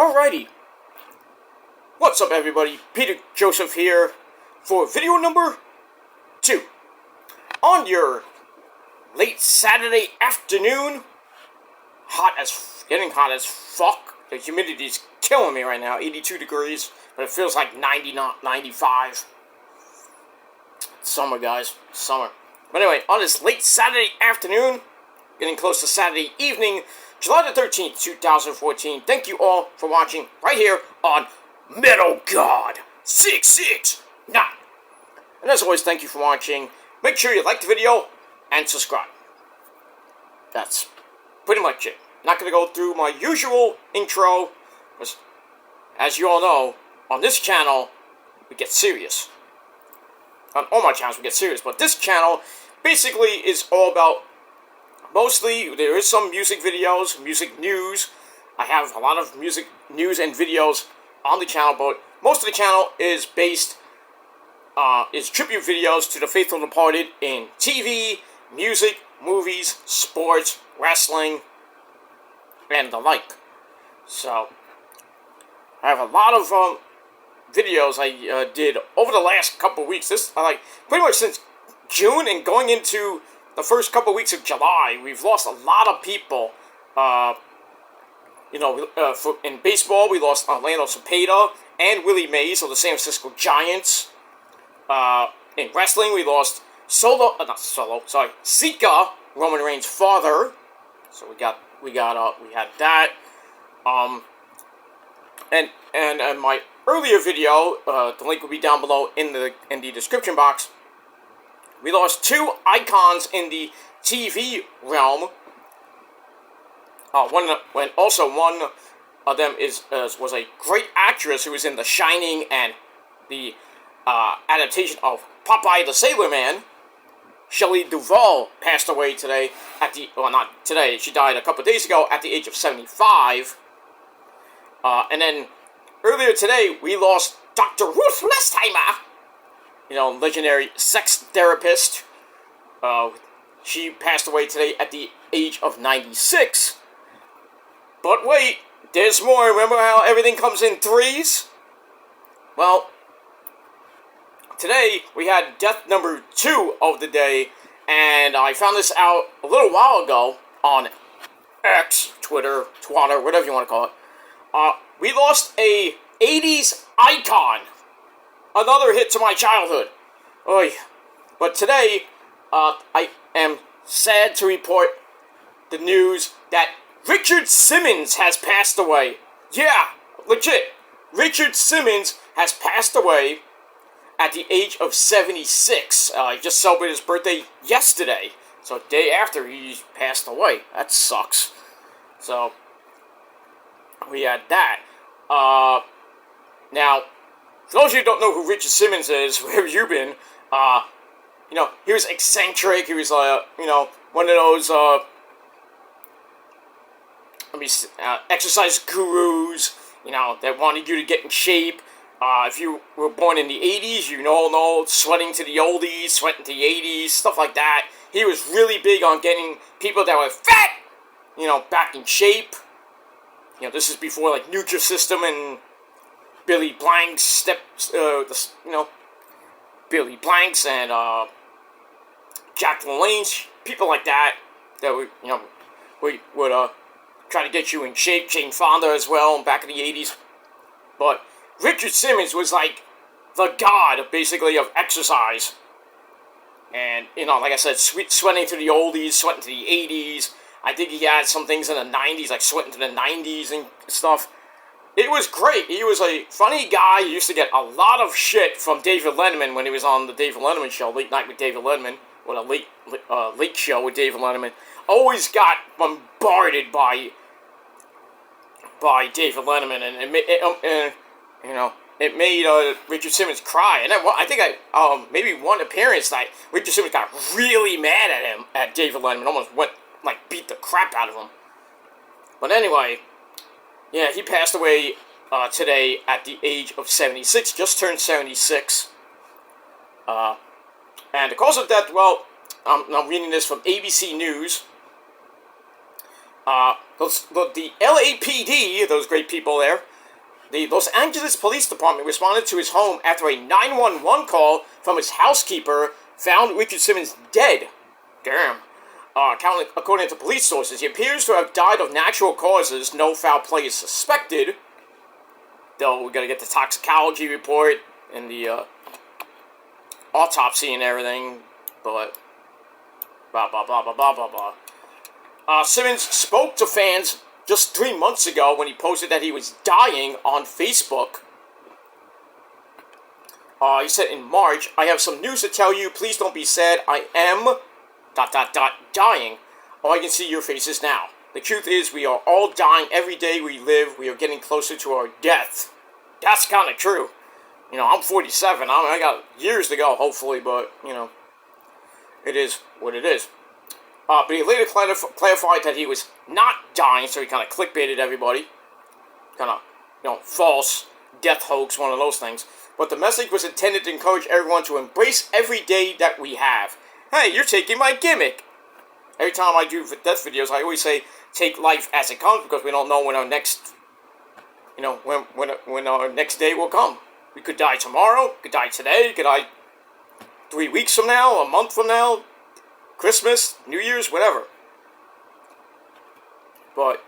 Alrighty. What's up, everybody? Peter Joseph here for video number 2. On your late Saturday afternoon, getting hot as fuck. The humidity's killing me right now, 82 degrees, but it feels like 90, not 95. It's summer, guys, summer. But anyway, on this late Saturday afternoon, getting close to Saturday evening, July the 13th, 2014. Thank you all for watching right here on Metal God 669. And as always, thank you for watching. Make sure you like the video and subscribe. That's pretty much it. Not going to go through my usual intro, because as you all know, on this channel, we get serious. On all my channels, we get serious, but this channel basically is all about, mostly, there is some music videos, music news. I have a lot of music news and videos on the channel, but most of the channel is based, is tribute videos to the faithful departed in TV, music, movies, sports, wrestling, and the like. So, I have a lot of videos I did over the last couple weeks. This, pretty much since June and going into the first couple weeks of July, we've lost a lot of people. In baseball, we lost Orlando Cepeda and Willie Mays of the San Francisco Giants. In wrestling, we lost Sika, Roman Reigns' father. So we had that. And my earlier video, the link will be down below in the description box. We lost 2 icons in the TV realm. One of them was a great actress who was in The Shining and the adaptation of Popeye the Sailor Man. Shelley Duvall passed away today not today, she died a couple days ago at the age of 75. And then earlier today, we lost Dr. Ruth Lestheimer, legendary sex therapist. She passed away today at the age of 96. But wait, there's more. Remember how everything comes in threes? Well, today we had death number 2 of the day, and I found this out a little while ago on X, Twitter, whatever you want to call it. We lost a 80s icon. Another hit to my childhood. Oy. But today, I am sad to report the news that Richard Simmons has passed away. Yeah, legit. Richard Simmons has passed away at the age of 76. He just celebrated his birthday yesterday. So day after he passed away. That sucks. So, we had that. Now, for those of you who don't know who Richard Simmons is, where have you been? He was eccentric. He was, one of those, exercise gurus, that wanted you to get in shape. If you were born in the 80s, you know, sweating to the oldies, sweating to the 80s, stuff like that. He was really big on getting people that were fat, back in shape. This is before, Nutrisystem and Billy Blanks Billy Blanks and, Jack LaLanne's, people like that would, would try to get you in shape. Jane Fonda as well, back in the 80s. But Richard Simmons was the god, basically, of exercise. And, like I said, sweating to the oldies, sweating to the 80s. I think he had some things in the 90s, like sweating to the 90s and stuff. It was great. He was a funny guy. He used to get a lot of shit from David Letterman when he was on the David Letterman show, Late Night with David Letterman, or the late show with David Letterman. Always got bombarded by David Letterman, and it made Richard Simmons cry. And I think maybe one appearance that Richard Simmons got really mad at him, at David Letterman, almost beat the crap out of him. But anyway, yeah, he passed away today at the age of 76, just turned 76. And the cause of death, well, I'm reading this from ABC News. The LAPD, those great people there, the Los Angeles Police Department responded to his home after a 911 call from his housekeeper found Richard Simmons dead. Damn. According to police sources, he appears to have died of natural causes. No foul play is suspected. Though we gotta get the toxicology report and the autopsy and everything. But blah blah blah blah blah blah blah. Simmons spoke to fans just 3 months ago when he posted that he was dying on Facebook. He said in March, "I have some news to tell you. Please don't be sad. I am ... dying. Oh, I can see your faces now. The truth is, we are all dying every day we live. We are getting closer to our death." That's kind of true. You know, I'm 47. I got years to go, hopefully, but, you know, it is what it is. But he later clarified that he was not dying, so he kind of clickbaited everybody. Kind of, you know, false death hoax, one of those things. But the message was intended to encourage everyone to embrace every day that we have. Hey, you're taking my gimmick. Every time I do death videos, I always say, take life as it comes, because we don't know when our next, you know, when our next day will come. We could die tomorrow, could die today, could die 3 weeks from now, a month from now, Christmas, New Year's, whatever. But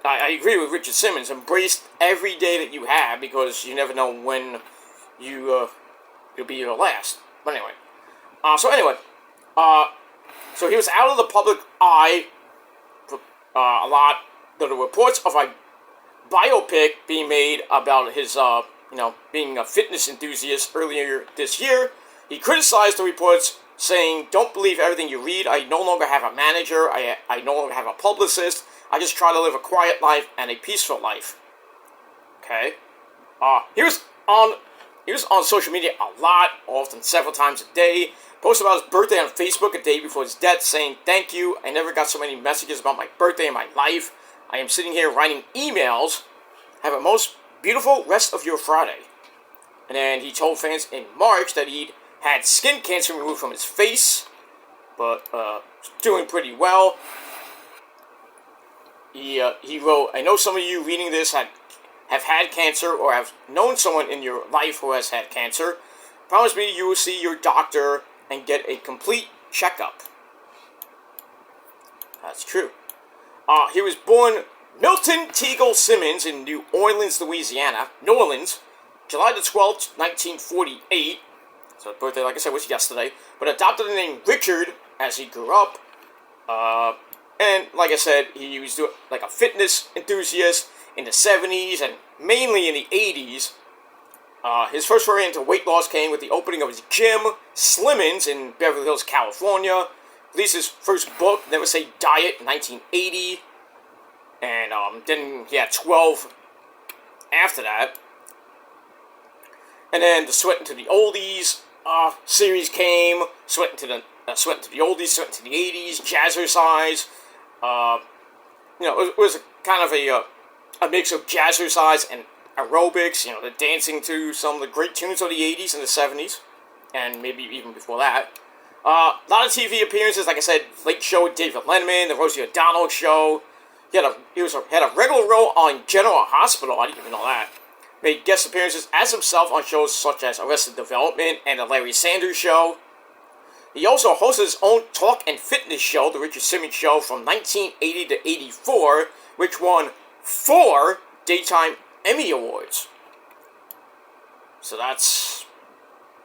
I agree with Richard Simmons. Embrace every day that you have, because you never know when you'll be your last. But anyway. So he was out of the public eye a lot. There were reports of a biopic being made about his, being a fitness enthusiast earlier this year. He criticized the reports, saying, "Don't believe everything you read. I no longer have a manager. I no longer have a publicist. I just try to live a quiet life and a peaceful life." Okay. He was on social media a lot, often several times a day. Posted about his birthday on Facebook a day before his death, saying, "Thank you. I never got so many messages about my birthday in my life. I am sitting here writing emails. Have a most beautiful rest of your Friday." And then he told fans in March that he'd had skin cancer removed from his face, but doing pretty well. He wrote, "I know some of you reading this have had cancer or have known someone in your life who has had cancer. Promise me you will see your doctor and get a complete checkup." That's true. He was born Milton Teagle Simmons in New Orleans, July the 12th, 1948. So his birthday, like I said, was yesterday. But adopted the name Richard as he grew up. And like I said, he was like a fitness enthusiast in the 70s and mainly in the 80s. His first foray into weight loss came with the opening of his gym, Slimmins, in Beverly Hills, California. Released his first book, Never Say Diet, in 1980. And then he had 12 after that. And then the Sweat into the Oldies series came. Sweat into the Oldies, Sweat into the 80s, Jazzercise. It was kind of a mix of jazzercise and aerobics, the dancing to some of the great tunes of the 80s and the 70s, and maybe even before that. A lot of TV appearances, like I said, Late Show with David Letterman, The Rosie O'Donnell Show. He had a regular role on General Hospital, I didn't even know that. Made guest appearances as himself on shows such as Arrested Development and The Larry Sanders Show. He also hosted his own talk and fitness show, The Richard Simmons Show, from 1980 to 84, which won 4 Daytime Emmy Awards. So that's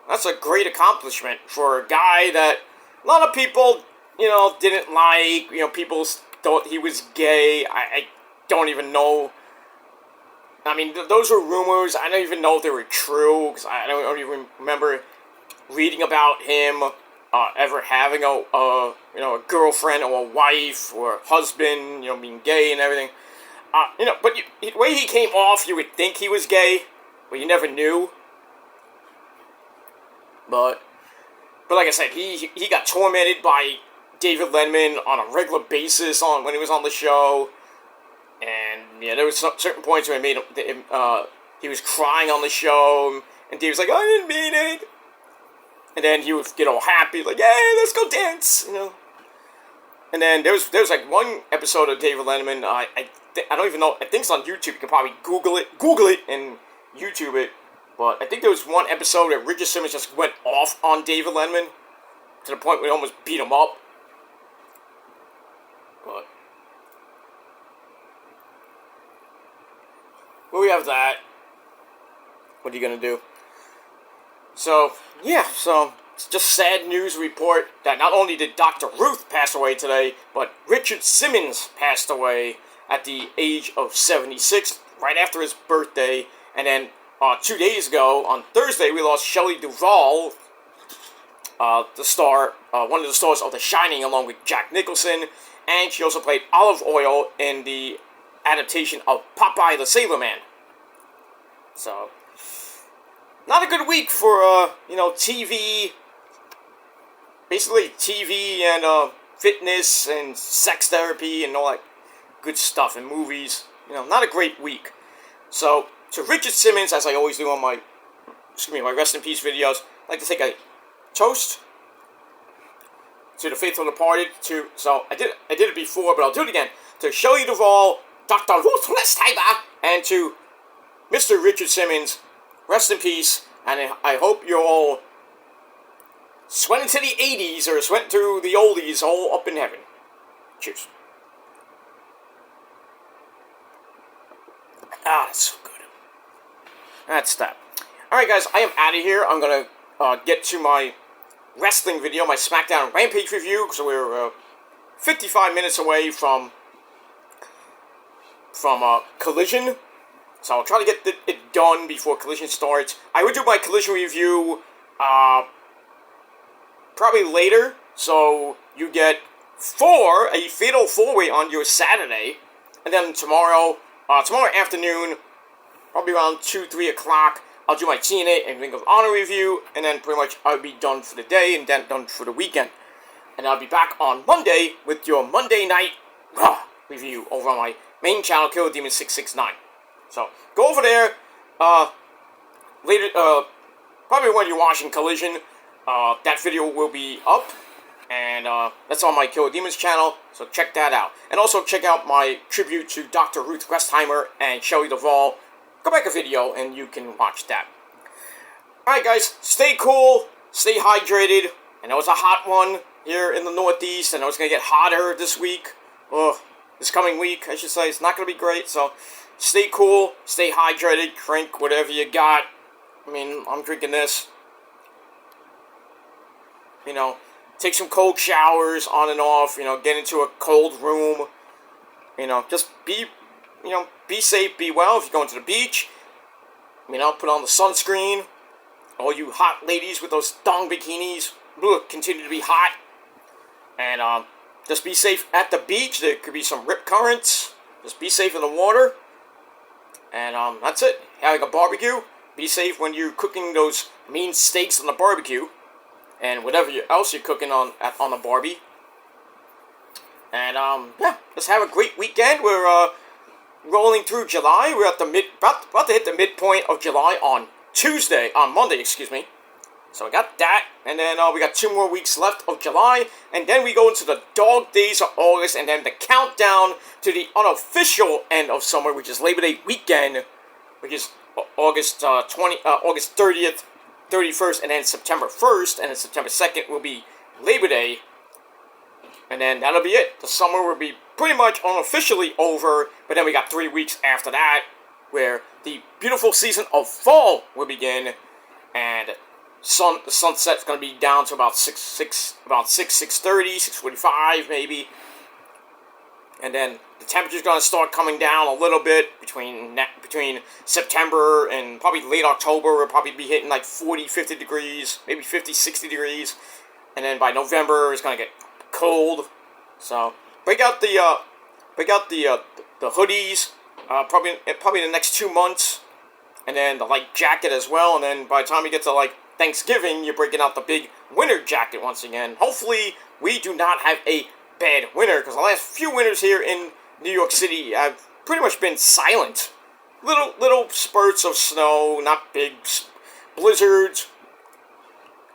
a great accomplishment for a guy that a lot of people, didn't like. People thought he was gay. I don't even know. I mean, those were rumors. I don't even know if they were true, because I don't even remember reading about him ever having a girlfriend or a wife or a husband, being gay and everything. But the way he came off, you would think he was gay, but you never knew. But like I said, he got tormented by David Letterman on a regular basis when he was on the show. And there was certain points where he was crying on the show, and David was like, "I didn't mean it." And then he would get all happy, like, "Hey, let's go dance," And then there was like one episode of David Letterman, I I don't even know. I think it's on YouTube. You can probably Google it, and YouTube it. But I think there was one episode that Richard Simmons just went off on David Letterman to the point where he almost beat him up. But well, we have that. What are you gonna do? So yeah, it's just sad news report that not only did Dr. Ruth pass away today, but Richard Simmons passed away at the age of 76, right after his birthday. And then 2 days ago, on Thursday, we lost Shelley Duvall, the star, one of the stars of The Shining, along with Jack Nicholson, and she also played Olive Oyl in the adaptation of Popeye the Sailor Man. So, not a good week for, TV, basically TV and fitness and sex therapy and all that good stuff and movies. Not a great week. So, to Richard Simmons, as I always do on my rest in peace videos, I'd like to take a toast to the faithful departed. So I did it before, but I'll do it again. To Shelley Duvall, Dr. Ruth Westheimer, and to Mr. Richard Simmons, rest in peace. And I hope you're all sweating to the 80s or sweating to the oldies, all up in heaven. Cheers. Ah, that's so good. That's that. Alright guys, I am out of here. I'm going to get to my wrestling video, my SmackDown Rampage review, because we're 55 minutes away from Collision. So I'll try to get it done before Collision starts. I would do my Collision review probably later, so you get a Fatal 4-Way on your Saturday, and then tomorrow afternoon, probably around 2, 3 o'clock, I'll do my TNA and Ring of Honor review, and then pretty much I'll be done for the day, and then done for the weekend. And I'll be back on Monday with your Monday Night Raw review over on my main channel, Killer Demon 669. So, go over there, later, probably when you're watching Collision, that video will be up, and that's on my Killer Demons channel, so check that out. And also check out my tribute to Dr. Ruth Westheimer and Shelley Duvall. Go back a video, and you can watch that. Alright guys, stay cool, stay hydrated. I know it's a hot one here in the Northeast. I know it's going to get hotter this week. This coming week, I should say. It's not going to be great, so stay cool, stay hydrated, drink whatever you got. I mean, I'm drinking this. Take some cold showers on and off, get into a cold room. Just be safe, be well. If you're going to the beach, put on the sunscreen. All you hot ladies with those thong bikinis, continue to be hot. And just be safe at the beach. There could be some rip currents. Just be safe in the water. And that's it. Having a barbecue, be safe when you're cooking those mean steaks on the barbecue. And whatever else you're cooking on the Barbie. And yeah, just have a great weekend. We're rolling through July. We're at about to hit the midpoint of July on Monday, excuse me. So we got that, and then we got 2 more weeks left of July, and then we go into the dog days of August, and then the countdown to the unofficial end of summer, which is Labor Day weekend, which is August 30th. 31st, and then September 1st, and then September 2nd will be Labor Day, and then that'll be it. The summer will be pretty much unofficially over, but then we got 3 weeks after that, where the beautiful season of fall will begin, and the sunset's going to be down to about 6:30, 6:45 maybe, and then the temperature's going to start coming down a little bit between September and probably late October. We'll probably be hitting like 40, 50 degrees, maybe 50, 60 degrees. And then by November, it's going to get cold. So break out the hoodies, probably in the next 2 months. And then the light jacket as well. And then by the time you get to like Thanksgiving, you're breaking out the big winter jacket once again. Hopefully, we do not have a bad winter, because the last few winters here in New York City have pretty much been silent. Little spurts of snow, not big blizzards.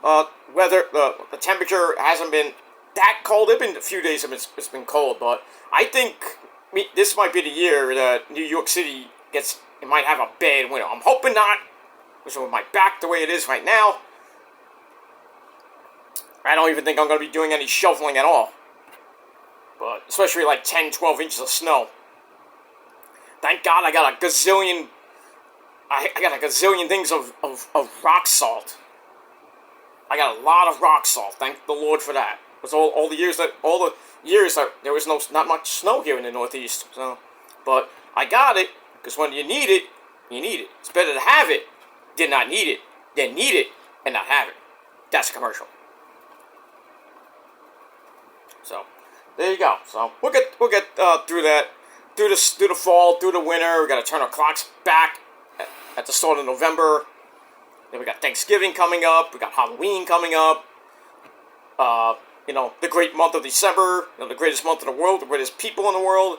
Weather, the temperature hasn't been that cold. It's been a few days, it's been cold, but I think this might be the year that New York City it might have a bad winter. I'm hoping not, because with my back the way it is right now, I don't even think I'm going to be doing any shoveling at all. But especially like 10, 12 inches of snow. Thank God I got a gazillion. I got a gazillion things of rock salt. I got a lot of rock salt. Thank the Lord for that. Because all the years that there was not much snow here in the Northeast. So, but I got it because when you need it, you need it. It's better to have it, than not need it, than need it and not have it. That's a commercial. So there you go. So we'll get through that, through the fall, through the winter. We got to turn our clocks back at the start of November. Then we got Thanksgiving coming up. We got Halloween coming up. The great month of December. The greatest month in the world. The greatest people in the world.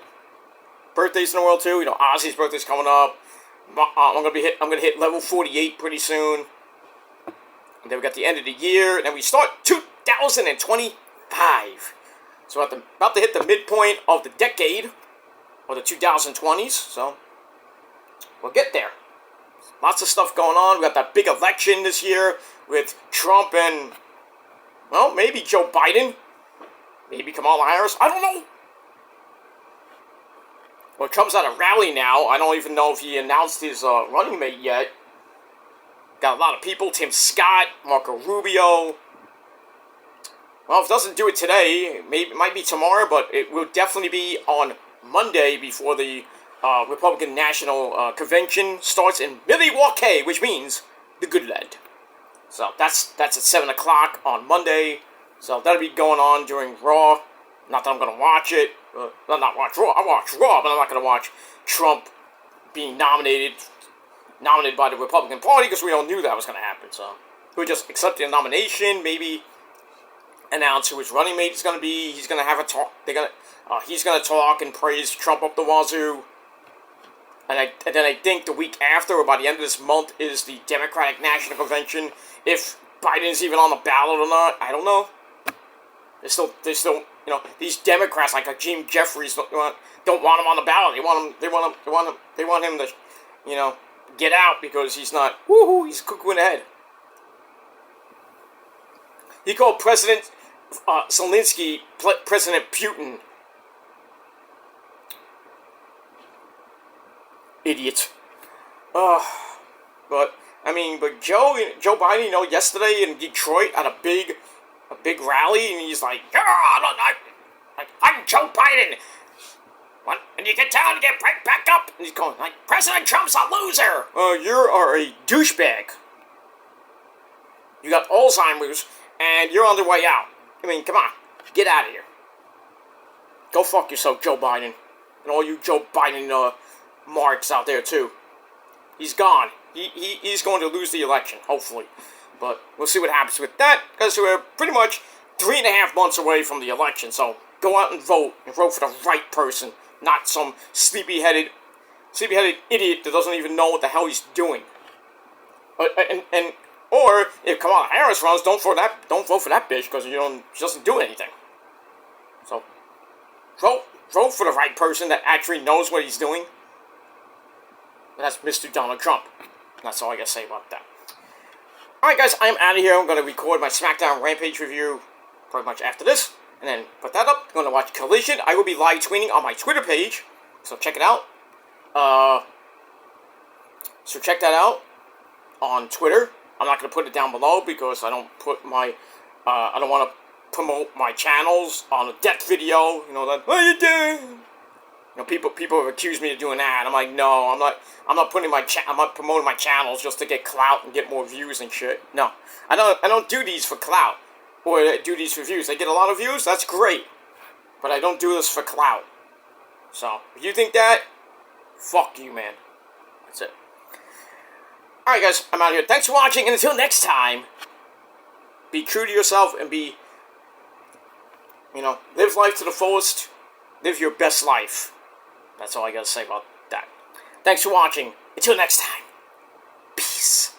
Birthdays in the world too. Ozzy's birthday's coming up. I'm gonna hit level 48 pretty soon. And then we got the end of the year. And then we start 2025. So we're about to hit the midpoint of the decade, or the 2020s, so we'll get there. Lots of stuff going on. We got that big election this year with Trump and, well, maybe Joe Biden, maybe Kamala Harris, I don't know. Well, Trump's at a rally now. I don't even know if he announced his running mate yet. Got a lot of people, Tim Scott, Marco Rubio. Well, if it doesn't do it today, it might be tomorrow, but it will definitely be on Monday before the Republican National Convention starts in Milwaukee, which means the good land. So that's at 7 o'clock on Monday. So that'll be going on during Raw. Not that I'm going to watch it. Not watch Raw. I watch Raw, but I'm not going to watch Trump being nominated by the Republican Party, because we all knew that was going to happen. So we just accepted the nomination, maybe announce who his running mate is going to be. He's going to have a talk. He's going to talk and praise Trump up the wazoo. And then I think the week after, or by the end of this month, is the Democratic National Convention. If Biden's even on the ballot or not, I don't know. They're still, these Democrats like Hakeem Jeffries don't want him on the ballot. They want him to, get out because he's not. He's cuckoo in the head. He called President Zelensky President Putin. Idiot. But Joe Biden, yesterday in Detroit at a big rally, and he's like, I'm Joe Biden. When you get down, get right back up. And he's going like, President Trump's a loser. You are a douchebag. You got Alzheimer's, and you're on the way out. Come on, get out of here. Go fuck yourself, Joe Biden, and all you Joe Biden marks out there too. He's gone. He's going to lose the election, hopefully. But we'll see what happens with that, because we're pretty much 3.5 months away from the election. So go out and vote for the right person, not some sleepy-headed idiot that doesn't even know what the hell he's doing. Or if Kamala Harris runs, don't vote for that bitch, because she doesn't do anything. So vote for the right person that actually knows what he's doing. And that's Mr. Donald Trump. That's all I gotta say about that. Alright guys, I'm out of here. I'm gonna record my SmackDown Rampage review pretty much after this, and then put that up. I'm gonna watch Collision. I will be live tweeting on my Twitter page, so check it out. So check that out on Twitter. I'm not gonna put it down below because I don't put my I don't want to promote my channels on a death video. What are you doing? People have accused me of doing that. I'm like, no, I'm not promoting my channels just to get clout and get more views and shit. No, I don't do these for clout or do these for views. I get a lot of views, that's great, but I don't do this for clout. So if you think that, fuck you, man. That's it. All right, guys, I'm out of here. Thanks for watching, and until next time, be true to yourself and live life to the fullest. Live your best life. That's all I gotta say about that. Thanks for watching. Until next time. Peace.